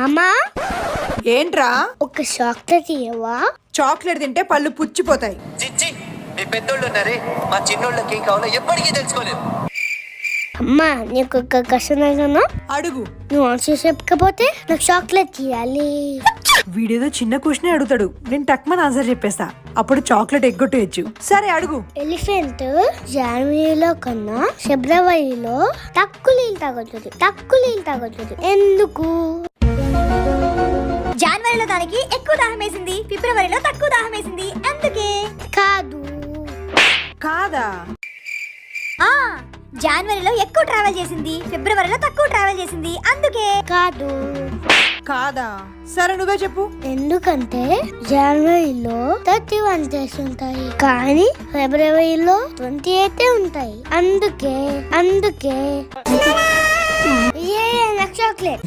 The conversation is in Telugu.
అమ్మా ఏంట్రా? ఒక చాక్లెట్ ఇవ్వవా? చాక్లెట్ తింటే పళ్ళు పుచ్చిపోతాయి. చిచ్చి, మీ పెద్దోళ్ళు ఉన్నారే, మా చిన్నోళ్ళకి ఏం కావాలో ఎప్పటికీ తెలుసుకోలేదు. అమ్మా నీకు ఒక కష్టం అడుగు. నువ్వు ఆన్సర్ చెప్పకపోతే నాకు చాక్లెట్ ఇవ్వాలి. వీడేదో చిన్న క్వశ్చన్ అడుగుతాడు, నేను టక్మన్ ఆన్సర్ చెప్పేస్తా. అప్పుడు చాక్లెట్ ఎగ్గొట్టేయచ్చు. సరే అడుగు. ఎలిఫెంట్ జనవరిలో కన్నా ఫిబ్రవరిలో తక్కువ నీళ్ళు తాగుతుంది. ఎందుకు? జనవరిలో దానికి ఎక్కువ దాహం వేసింది, ఫిబ్రవరిలో తక్కువ దాహం వేసింది, అందుకే. కాదా? జనవరిలో ఎక్కువ ట్రావెల్ చేసింది, ఫిబ్రవరిలో తక్కువ ట్రావెల్ చేసింది, అందుకే. కాదా? సరే నువ్వే చెప్పు. ఎందుకంటే జనవరిలో 31 డేస్ ఉంటాయి, కానీ ఫిబ్రవరిలో 28 ఉంటాయి. అందుకే నాకు చాక్లెట్.